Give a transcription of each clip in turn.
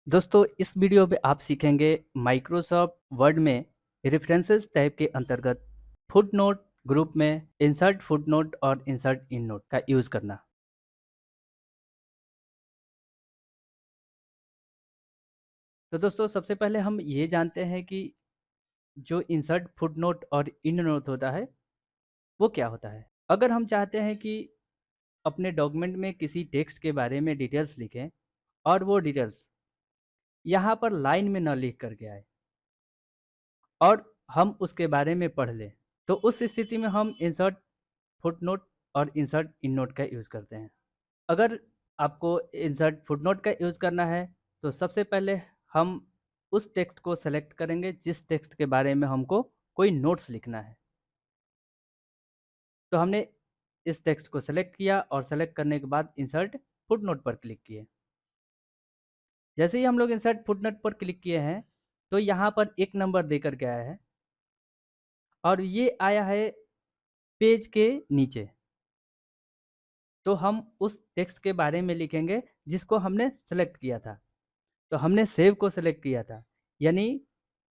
दोस्तों इस वीडियो में आप सीखेंगे माइक्रोसॉफ्ट वर्ड में रेफरेंसेस टाइप के अंतर्गत फुटनोट ग्रुप में इंसर्ट फुटनोट और इंसर्ट इन नोट का यूज़ करना। तो दोस्तों सबसे पहले हम ये जानते हैं कि जो इंसर्ट फुटनोट और इन नोट होता है वो क्या होता है। अगर हम चाहते हैं कि अपने डॉक्यूमेंट में किसी टेक्स्ट के बारे में डिटेल्स लिखें और वो डिटेल्स यहाँ पर लाइन में न लिख करके आए और हम उसके बारे में पढ़ लें, तो उस स्थिति में हम इंसर्ट फुटनोट और इंसर्ट इननोट का यूज़ करते हैं। अगर आपको इंसर्ट फुटनोट का यूज़ करना है तो सबसे पहले हम उस टेक्स्ट को सेलेक्ट करेंगे जिस टेक्स्ट के बारे में हमको कोई नोट्स लिखना है। तो हमने इस टेक्स्ट को सेलेक्ट किया और सेलेक्ट करने के बाद इंसर्ट फुटनोट पर क्लिक किए। जैसे ही हम लोग इंसर्ट फुटनोट पर क्लिक किए हैं तो यहाँ पर एक नंबर देकर के आया है और ये आया है पेज के नीचे। तो हम उस टेक्स्ट के बारे में लिखेंगे जिसको हमने सेलेक्ट किया था। तो हमने सेव को सेलेक्ट किया था, यानी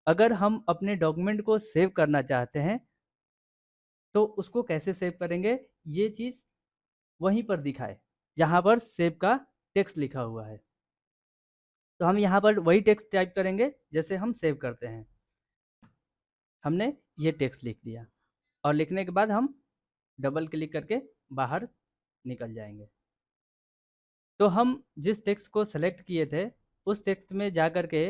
अगर हम अपने डॉक्यूमेंट को सेव करना चाहते हैं तो उसको कैसे सेव करेंगे, ये चीज़ वहीं पर दिखाए जहाँ पर सेव का टेक्स्ट लिखा हुआ है। तो हम यहाँ पर वही टेक्स्ट टाइप करेंगे जैसे हम सेव करते हैं। हमने ये टेक्स्ट लिख दिया और लिखने के बाद हम डबल क्लिक करके बाहर निकल जाएंगे। तो हम जिस टेक्स्ट को सेलेक्ट किए थे उस टेक्स्ट में जा कर के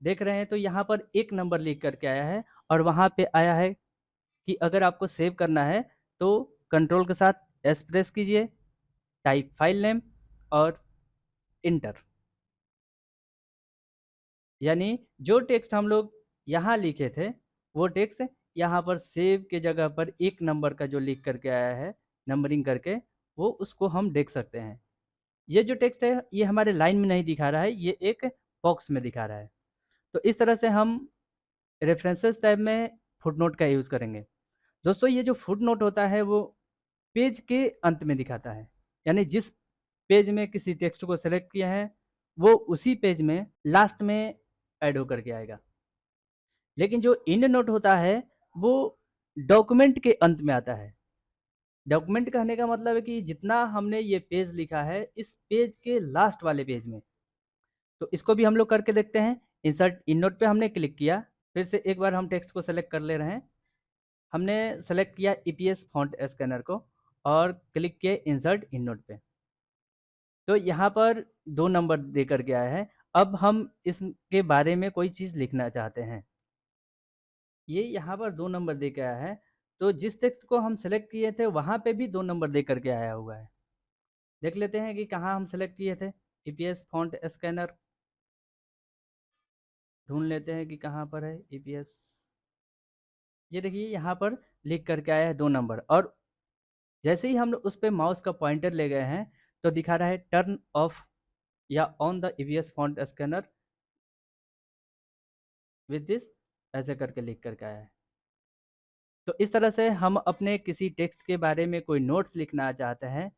देख रहे हैं तो यहाँ पर एक नंबर लिख करके आया है और वहाँ पे आया है कि अगर आपको सेव करना है तो कंट्रोल के साथ एस प्रेस कीजिए, टाइप फाइल नेम और इंटर। यानी जो टेक्स्ट हम लोग यहाँ लिखे थे वो टेक्स्ट यहाँ पर सेव के जगह पर एक नंबर का जो लिख करके आया है नंबरिंग करके, वो उसको हम देख सकते हैं। ये जो टेक्स्ट है ये हमारे लाइन में नहीं दिखा रहा है, ये एक बॉक्स में दिखा रहा है। तो इस तरह से हम रेफरेंसेस टैब में फुटनोट का यूज़ करेंगे। दोस्तों ये जो फुटनोट होता है वो पेज के अंत में दिखाता है, यानी जिस पेज में किसी टेक्स्ट को सेलेक्ट किया है वो उसी पेज में लास्ट में ऐड होकर के आएगा। लेकिन जो एंड नोट होता है वो डॉक्यूमेंट के अंत में आता है। डॉक्यूमेंट कहने का मतलब है कि जितना हमने ये पेज लिखा है इस पेज के लास्ट वाले पेज में। तो इसको भी हम लोग करके देखते हैं। इंसर्ट इन नोट पे हमने क्लिक किया, फिर से एक बार हम टेक्स्ट को सेलेक्ट कर ले रहे हैं। हमने सेलेक्ट किया ईपीएस फॉन्ट स्कैनर को और क्लिक किए इंसर्ट इन नोट पे। तो यहाँ पर 2 नंबर दे कर के आया है। अब हम इसके बारे में कोई चीज़ लिखना चाहते हैं। ये यहाँ पर 2 नंबर दे के आया है, तो जिस टेक्स्ट को हम सेलेक्ट किए थे वहाँ पे भी 2 नंबर दे कर के आया हुआ है। देख लेते हैं कि कहाँ हम सेलेक्ट किए थे। ईपीएस फॉन्ट स्कैनर ढूँढ लेते हैं कि कहाँ पर है ईपीएस। ये देखिए यहाँ पर लिख कर के आया है 2 नंबर और जैसे ही हम लोग उस पे माउस का पॉइंटर ले गए हैं, तो दिखा रहा है टर्न ऑफ या on the EVS font scanner with this, ऐसे करके लिख कर के आया है। तो इस तरह से हम अपने किसी टेक्स्ट के बारे में कोई नोट्स लिखना चाहते हैं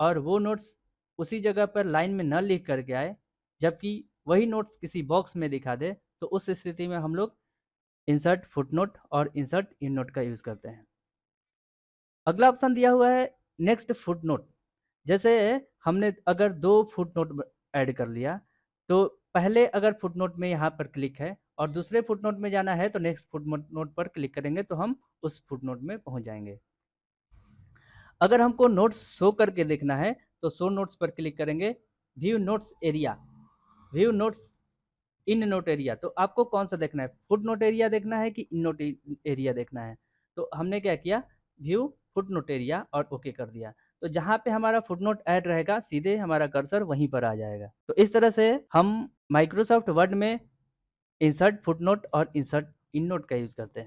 और वो नोट्स उसी जगह पर लाइन में न लिख कर के आए, जबकि वही नोट्स किसी बॉक्स में दिखा दे, तो उस स्थिति में हम लोग इंसर्ट फुटनोट और इंसर्ट इंडनोट का यूज़ करते हैं। अगला ऑप्शन दिया हुआ है नेक्स्ट फुटनोट। जैसे हमने अगर 2 फुटनोट ऐड कर लिया, तो पहले अगर फुटनोट में यहाँ पर क्लिक है और दूसरे फुटनोट में जाना है तो नेक्स्ट फुटनोट पर क्लिक करेंगे तो हम उस फुटनोट में पहुँच जाएँगे। अगर हमको नोट्स शो करके देखना है तो शो नोट्स पर क्लिक करेंगे, view notes area, view notes in note area. तो आपको कौन सा देखना है, फुट नोट एरिया देखना है कि इन नोट एरिया देखना है। तो हमने क्या किया, व्यू फुट नोट एरिया और ओके कर दिया। तो जहाँ पे हमारा फुट नोट ऐड रहेगा सीधे हमारा कर्सर वहीं पर आ जाएगा। तो इस तरह से हम माइक्रोसॉफ्ट वर्ड में इंसर्ट फुट नोट और इंसर्ट इन नोट का यूज़ करते हैं।